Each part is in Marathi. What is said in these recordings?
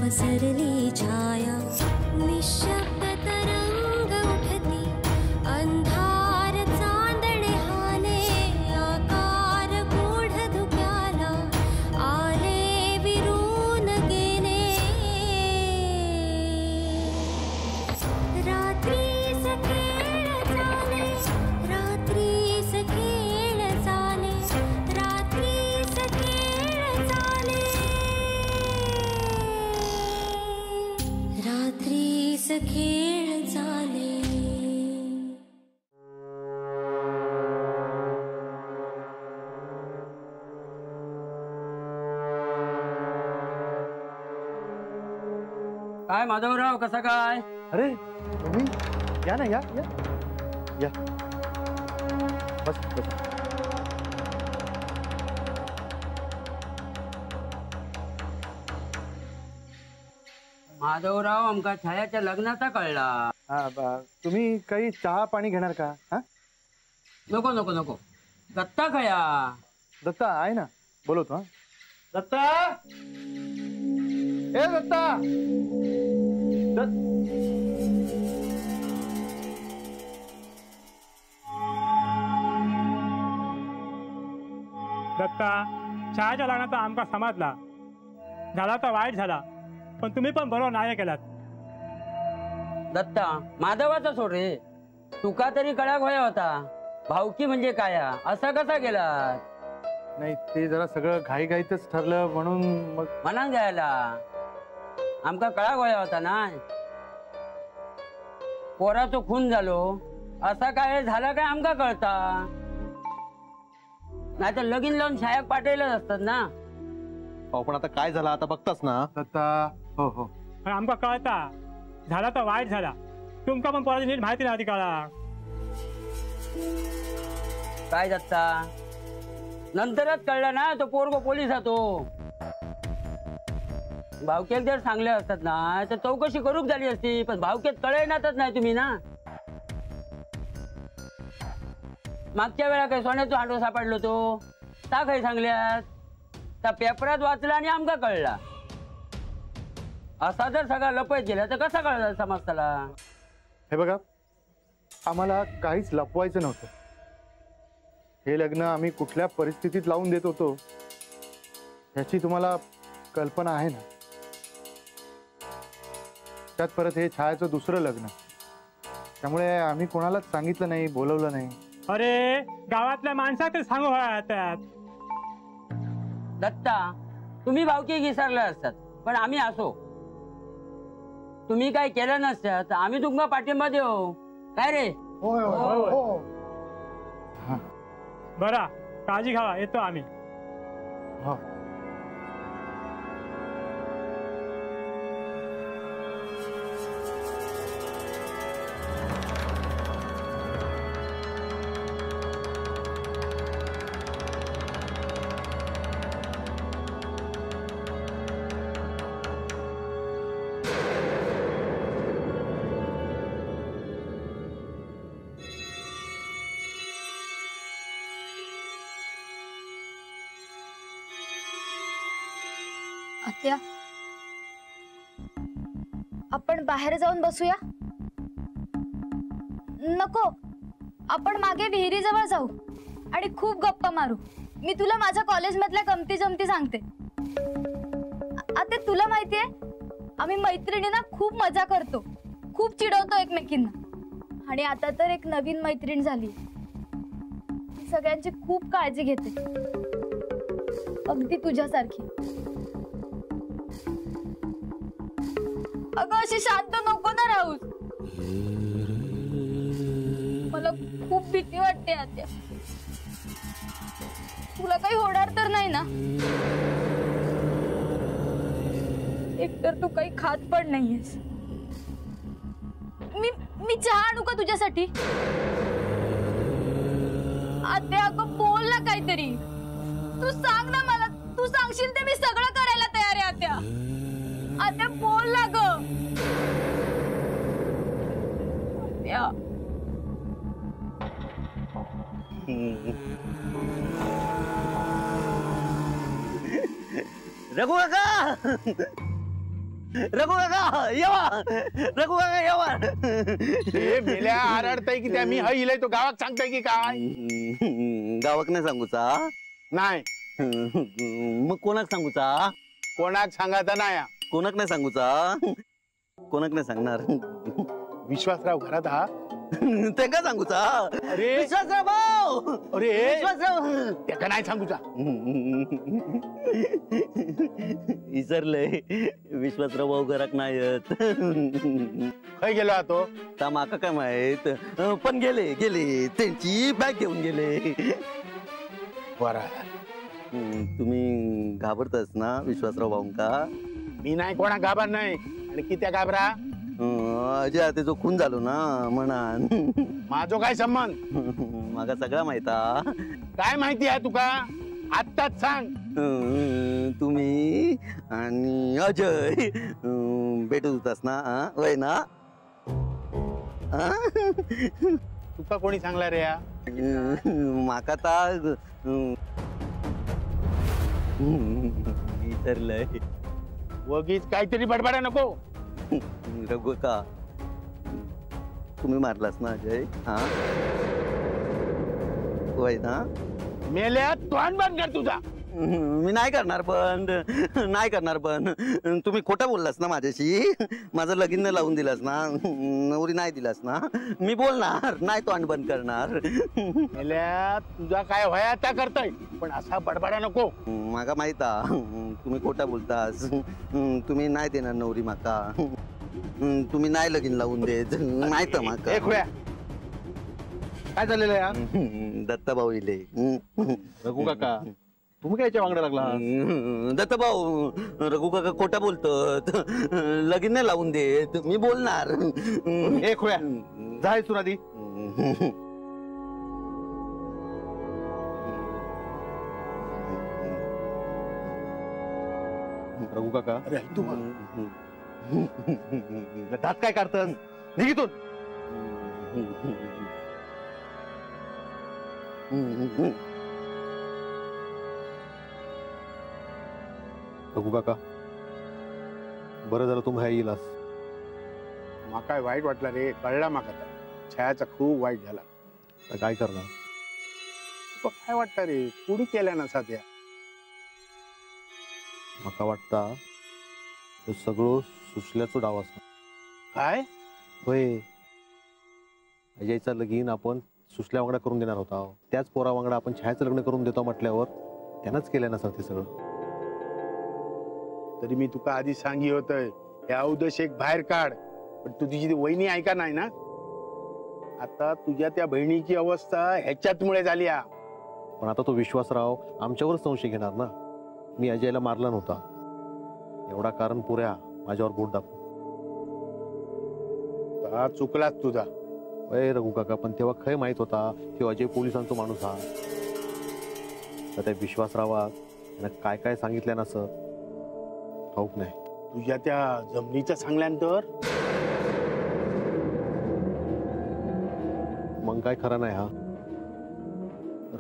पसरली छाया निशब्द तरंग उठती अंधार चांदणे हाले आकार गूढ धुक्याला आले विरून गेले रात्रीस खेळ चाले रात्रीस खेळ चाले रात्रीस खेळ चाले रात्रीस खेळ चाले काय माधवराव कसा काय? अरे तुम्ही या ना, या या या बस बस. माधवराव आमका छायाच्या लग्नाचा कळला. तुम्ही काही चहा पाणी घेणार का? हा नको नको नको. दत्ता खया? दत्ता आहे ना, बोलवतो. हा दत्ता, ए दत्ता. दत्ता, चहाच्या लग्नाचा आमका समजला, झाला तर वाईट झाला, पण तुम्ही पण बरोबर नाही केलात. दत्ता, माधवाचा सोड रे. तुका तरी कळाक होया होता भावकी म्हणजे काय असा कसा गेला? नाही, ते जरा सगळं घाईघाईतच ठरलं म्हणून मग मनान जायला आमका कळाक होया होता ना. पोराचो खून झालो असा काय झाला काय आमका कळता? नाही तर लगीन लावून शाळेत पाठवलेच असतात ना. पण आता काय झालं आता बघतास ना. दत्ता, हो हो, पण आमका कळता, झाला तर वाईट झाला. तुमका पण पोराची नीट माहिती नाही काळा. काय दत्ता, नंतरच कळलं ना तो पोरगो पोलिसात हो. भावकेक जर सांगले असतात ना तर चौकशी करूक झाली असती, पण भावकेत कळेनातच नाही तुम्ही ना. मागच्या वेळा काय सोन्याचो हांडो सापडलो तो ता काही सांगल्यात? त्या पेपरात वाचला आणि आमका कळला. असा जर सगळा लपत गेला तर कसा कळला समजताला? हे बघा, आम्हाला काहीच लपवायचं नव्हतं. हे लग्न आम्ही कुठल्या परिस्थितीत लावून देत होतो याची तुम्हाला कल्पना आहे ना. त्यात परत हे छायाचं दुसरं लग्न, त्यामुळे आम्ही कोणालाच सांगितलं नाही, बोलवलं नाही. अरे गावातल्या माणसात सांगू त्यात. दत्ता, तुम्ही भावकी विसरले असतात, पण आम्ही असो. तुम्ही काय केलं नसतात आम्ही तुमका पाठिंबा देऊ काय रे? होय होय हो. बरा, काळजी घ्यावा, येतो आम्ही. हो. आत्या, आपण बाहेर जाऊन बसूया? नको, आपण मागे विहिरीजवळ जाऊ आणि खूप गप्पा मारू. मी तुला माझ्या कॉलेजमधल्या गमती जमती सांगते. आत्या, तुला माहितीये आम्ही मैत्रिणींना खूप मजा करतो, खूप चिडवतो एकमेकींना. आणि आता तर एक नवीन मैत्रीण झाली, सगळ्यांची खूप काळजी घेते, अगदी तुझ्यासारखी. अगं अशी शांत नको ना राहूस, मला खूप भीती वाटते आत्या. तुला काही होणार तर नाही ना? एकतर तू काही खात पण नाहीयेस. मी चहा आणू का तुझ्यासाठी? आत्या अगं बोल ना काहीतरी, तू सांग ना मला. तू सांगशील ते मी सगळं करायला तयार आहे आत्या. आत्या बोल ना ग. आत्या, रघु काका, रघु काका येवा, रघु काका येवा. हे मेल्या आरडताय की त्या मी हय इलय तो गावात सांगताय की काय? गावाक नाही सांगूचा? नाही. मग कोणाक सांगूचा? कोणाक सांगायचा नाही. कोणाक नाही सांगूचा? कोणाक नाही सांगणार? विश्वासराव घरात हा? ते का सांगूचा? अरे विश्वासराव भाऊ, अरे विश्वासराव. त्या का नाही सांगूचा? विसरलंय, विश्वासराव भाऊ घरात नाही येत. खय गेला तो? ता माका काय माहित, पण गेले त्यांची बॅग घेऊन गेले. बरं. तुम्ही घाबरताच ना विश्वासराव भाऊंका? मी नाही कोणा घाबर नाही. आणि कित्या घाबरा? अजय आता जो खून झालो ना म्हणान. माझो काय संबंध? माका सगळा माहिता. काय माहिती आहे तुका? आत्ताच सांग. तुम्ही आणि अजय भेटत होतास ना? वय ना? तुका कोणी सांगला रे? माका ता विसरलंय. वगीच काहीतरी बडबडा नको. रघु का तुम्ही मारलास ना अजय? हा वय ना? मेल्या तोंड बंद कर तुझा. मी नाही करणार पण तुम्ही खोटं बोललास ना माझ्याशी. माझं लगीन लावून दिलास ना, नवरी नाही दिलास ना, मी बोलणार नाही, तोंड बंद करणार. मेल्या तुझा काय व्हाय आता करताय, पण असा बडबडा नको. माका माहिता तुम्ही खोटं बोलतास. तुम्ही नाही देणार नवरी माका, तुम्ही नाही लगीन लावून देत, नाही तर माका. एक वेळा काय झालेलं या? दत्ता भाऊ इले. रघु काका तुम्ही काय याच्या वांगडा लागला? दत्ता भाऊ, रघु काका खोटा बोलतात, लगीन नाही लावून देत, मी बोलणार. एक वेळा जाय सुरादी. रघु काका अरे तू दात काय काढतात? निघितून. रघु काका बरं झालं तुम्ही ह्या येईलास. माका वाईट वाटला रे, कळला माका. छायाचा खूप वाईट झाला. तर काय करणार? तुका काय वाटतं रे, कुणी केल्या नसा त्या? माका वाटता हे सगळं सुचल्याचं डाव असणार. काय? होय, अजयचं लगीन आपण सुचल्या वांगडा करून देणार होता. त्याच पोरा वांगडा आपण छायाचं लग्न करून देतो म्हटल्यावर त्यानंच केलं नसतं ते सगळं. तरी मी तुका आधी सांगी होतंय या उद्देश एक बाहेर काढ, पण तुझी ती वहिनी ऐका नाही ना. आता तुझ्या त्या बहिणीची अवस्था ह्याच्याचमुळे झाली. पण आता तो विश्वासराव आमच्यावर संशय घेणार ना. मी अजयला मारला नव्हता एवढा कारण पुऱ्या माझ्यावर बोट दाखव. चुकलाच तुझा. अय रघु काका, पण तेव्हा खय माहित होता की अजय पोलिसांचा माणूस हा. तर त्या विश्वासरावाक काय काय सांगितलं ना सर ठाऊक नाही. तुझ्या त्या जमिनीचं सांगल्यानंतर मग काय खरं नाही हा.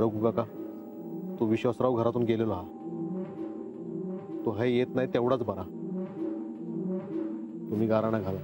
रघु काका, तो विश्वासराव घरातून गेलेला हा. तो हे येत नाही तेवढाच बरा. तुम्ही गाराणा घाला.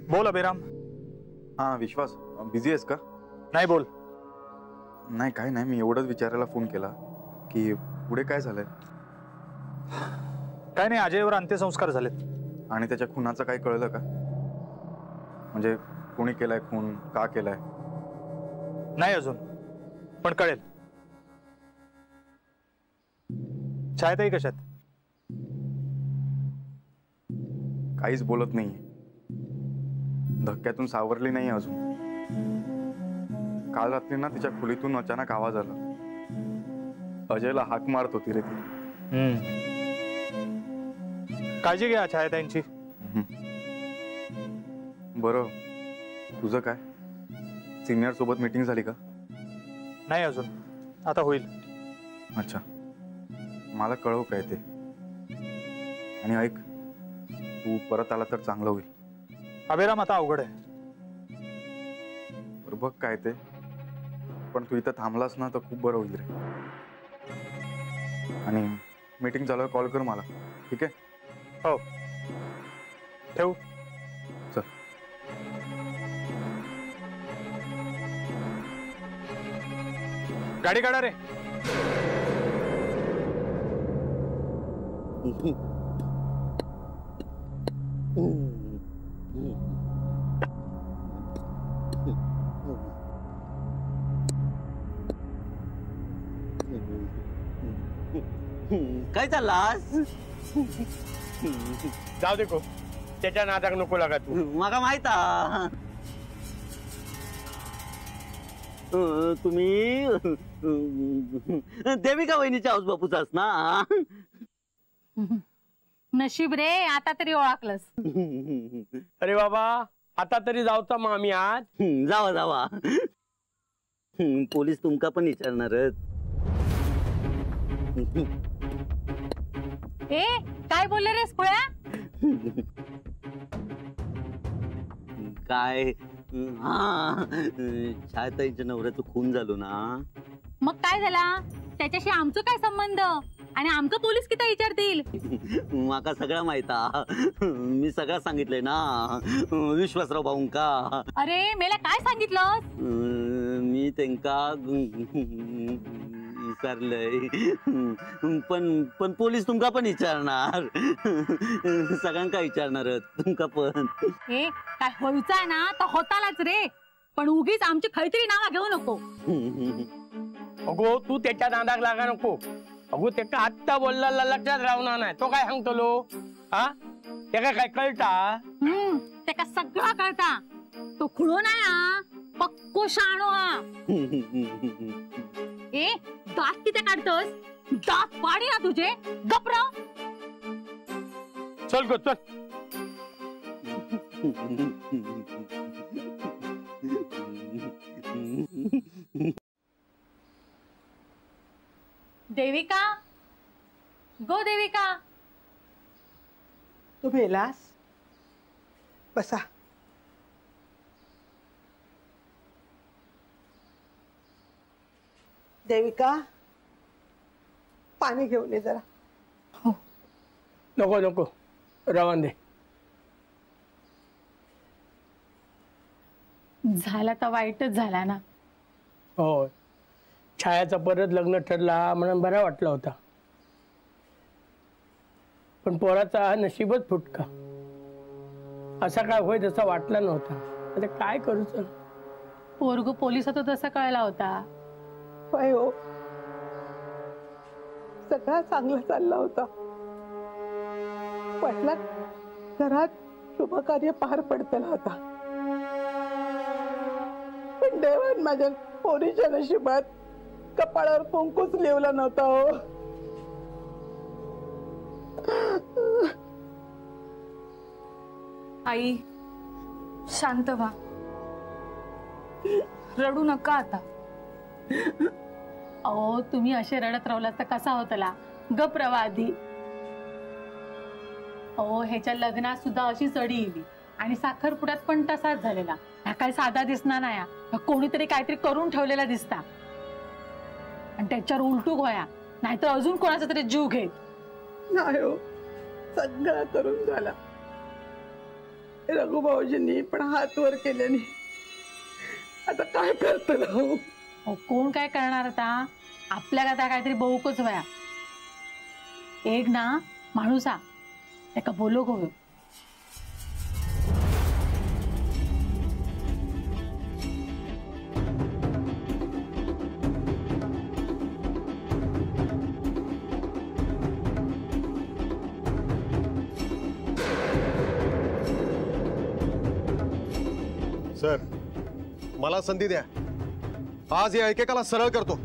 बोल अभिराम. हा विश्वास, बिझी आहेस का? नाही बोल. नाही काय नाही, मी एवढंच विचारायला फोन केला की पुढे काय झालंय. काय नाही, अजयवर अंत्यसंस्कार झालेत. आणि त्याच्या खुनाचं काय कळलं का? म्हणजे कोणी केलाय खून, का केलाय? नाही अजून, पण कळेल. छायाताई कशात? काहीच बोलत नाही, धक्क्यातून सावरली नाही अजून. काल रात्री ना तिच्या खोलीतून अचानक आवाज आला. अजयला हाक मारत होती रे ती. काळजी घ्या छायाताईंची. बरं, तुझं काय? सिनियर सोबत मीटिंग झाली का? नाही अजून, आता होईल. अच्छा, मला कळव काय ते. आणि ऐक, तू परत आला तर चांगलं होईल. अभिराम आता अवघड आहे. बरं बघ काय ते, पण तू इथं थांबलास ना तर खूप बरं होईल रे. आणि मीटिंग चालू कॉल कर मला, ठीक आहे? हो ठेवू. चल. गाडी काढा रे. काय चाललास? जाऊ दे को, त्याच्या नादाक नको लागा तू. मला माहित तुम्ही देविका वहिनीच्या हाऊस बापूचाच ना? नशीब रे, आता तरी ओळखलंस. अरे बाबा, आता तरी जाऊचा मग आम्ही आज. जावा जावा, पोलीस तुमका पण विचारणारच. ए काय बोलले रे खुळ्या? काय? हा, छायाताईच्या नवऱ्याचं खून झालो ना. मग काय झाला? त्याच्याशी आमचं काय संबंध? आणि आमचं पोलीस किती विचारतील? माका सगळं माहिता, मी सगळं सांगितलंय ना विश्वासराव भाऊंका. अरे मेला काय सांगितलं? मी त्यांका विचारलंय, पण पोलीस तुमका पण विचारणार, सगळ्यांका विचारणार तुमका पण. हे काय व्हायचं आहे ना तर होतालाच रे, पण उगीच आमची खैतरी नावा घेऊ नको. अगो तू त्याच्या नादाक लागा नको. अगो त्याका आत्ता बोलला लक्षात राहणार नाही. तो काय सांगतो लो? हा, त्याला काय कळता? त्याका सगळं कळता. तो खुळो नाही हा, पक्को शाणो हा. ए दात किती काढतोस? दात पाडी ना तुझे. गप्रा चल गो चल. देविका, गो देविका. तू मेलास? बसा. देविका, पाणी घेऊन ये जरा. नको नको, रवान दे. झाला तर वाईटच झाला ना. हो, छायाचं परत लग्न ठरला म्हणून बरा वाटला होता, पण पोराचा नशीबच फुटका. असा काय होय तसा वाटला नव्हता. आता काय करू? चल, पोरगो पोलिसात तसा कळला होता. होय हो, सगळा चांगला चालला होता. वाटला घरात शुभ कार्य पार पडतला होता, पण देवान माझ्या पोरीच्या नशिबात कपाळावर कुंकूच लिवला नव्हता हो. आई शांत व्हा, रडू नका आता. अहो तुम्ही असे रडत राहिलात तर कसा होतला? गप रवा आधी. अहो ह्याच्या लग्नात सुद्धा अशी चढी येली आणि साखरपुड्यात पण तसाच झालेला. हा काय साधा दिसणार नाही, कोणीतरी काहीतरी करून ठेवलेला दिसता. आणि त्याच्यावर उलटू गोया, नाहीतर अजून कोणाचा तरी जीव घेत. नाही हो, सगळं करून झाला. रघुभाऊजींनी पण हात वर केल्याने आता काय करतलं हो? कोण काय करणार आता? आपल्याला आता काहीतरी बहुकच वया. एक ना माणूस हा त्याका बोलो गो. सर, मला संधी द्या. आज या एकेकाला सरळ करतो.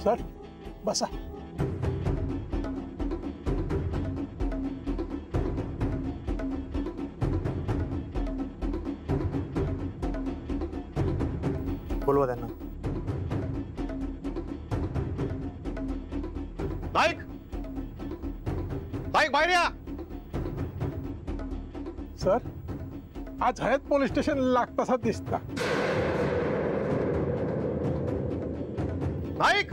सर बसा. बोलवा त्यांना. नाईक, नाईक बाहेर या. सर, आज हयात पोलीस स्टेशन लागतासा दिसता. नाईक,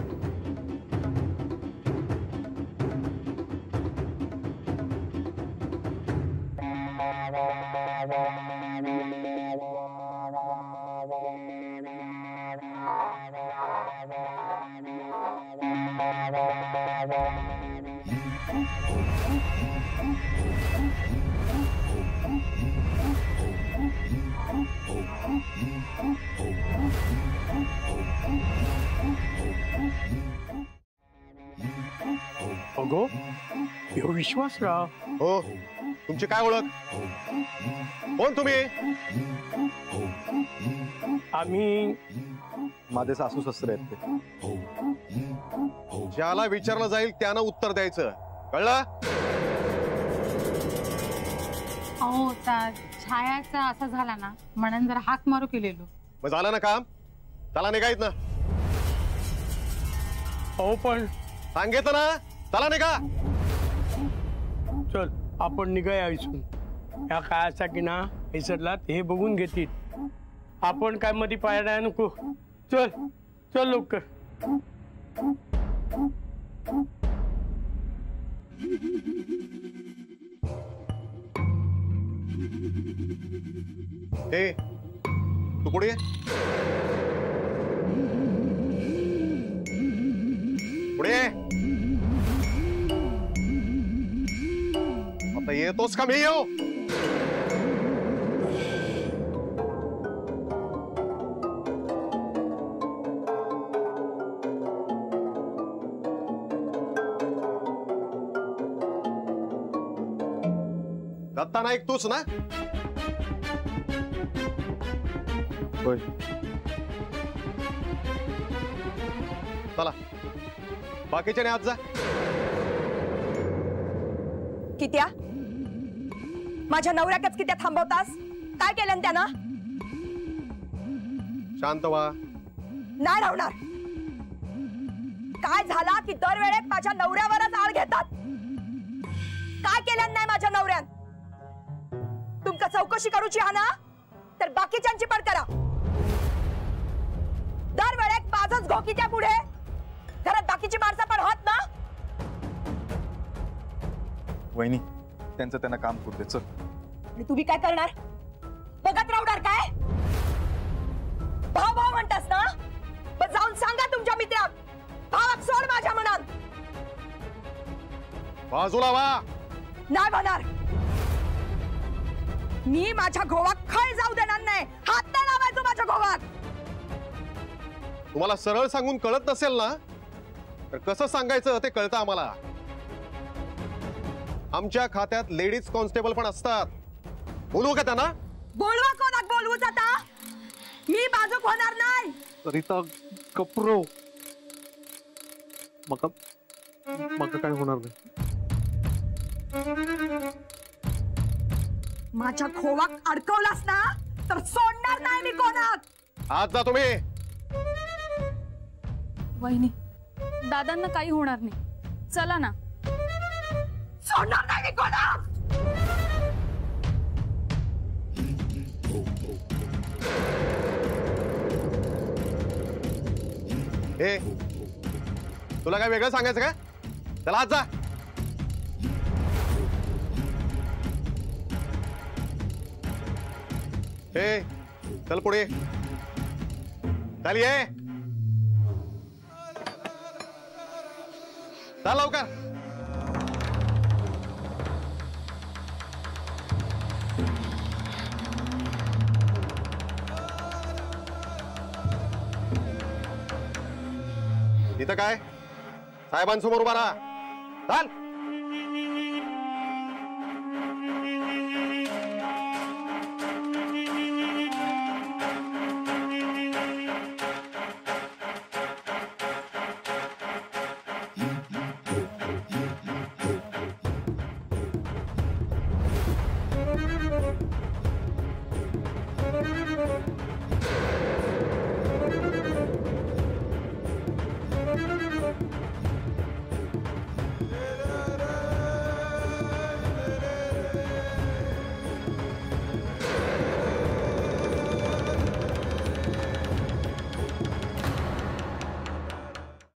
अगो, ह्यो विश्वासराव. हो, तुमची काय ओळख? कोण तुम्ही? आम्ही माझे सासू सासरे आहेत ते. ज्याला विचारलं जाईल त्यानं उत्तर द्यायचं, कळलं? अहो त्या छायाचा असं झाला ना म्हणून जरा हाक मारू केलेलो. मग झालं ना काम, चला निघायत ना. अहो पण सांगितलं ना, चला निघा. चल आपण निघाय आयुष्य. ह्या कायाचा की ना विसरला हे बघून घेतील. आपण काय मध्ये पाया नको. चल चल लवकर. ए, तू कुठे? पुढे आता येतोस का मी येऊ? दत्ता नाईक तूच ना? होय. चला बाकीच्या आज जा. कित्या माझ्या नवऱ्याकच कित्या थांबवतास? काय केलं त्यानं? शांत व्हा. नाही राहणार. काय झाला की दरवेळेस माझ्या नवऱ्यावरच आळ घेतात. काय केलं नाही माझ्या नवऱ्यान? तुमका चौकशी करूची हा ना, तर बाकीच्यांची पण करा. दरवेळेस माझंच घोकीच्या पुढे घरात बाकीची माणसं पण होत ना. वहिनी, त्यांचं त्यांना काम करते. चल. आणि तुम्ही काय करणार? बघत राहणार काय? भाव भाव म्हणतास ना, पण जाऊन सांगा तुमच्या मित्रात, भावाक सोड माझ्या मनात. बाजूला वा. नाही होणार. मी माझ्या घोवाक खय जाऊ देणार नाही. हात नाही लावायचो माझ्या घोवाक. तुम्हाला सरळ सांगून कळत नसेल ना, तर कसं सांगायचं ते कळतं आम्हाला. आमच्या खात्यात लेडीज कॉन्स्टेबल पण असतात. बोलू का त्यांना? बोलवा कोणाक बोलवू जाता. मी बाजूक होणार नाही. सरिता कपरो, मका काय होणार नाही. माझ्या खोवाक अडकवलास ना, तर सोडणार नाही मी कोणाक. आज जा तुम्ही. वहिनी, दादांना काही होणार नाही. चला ना. सोडणार नाही मी कोणाक. ए, तुला काय वेगळं सांगायचं का? चला आज जा. ए, चल पुढे. चल ये. चल लवकर. इथं काय? साहेबांसमोर उभा राहा. चाल.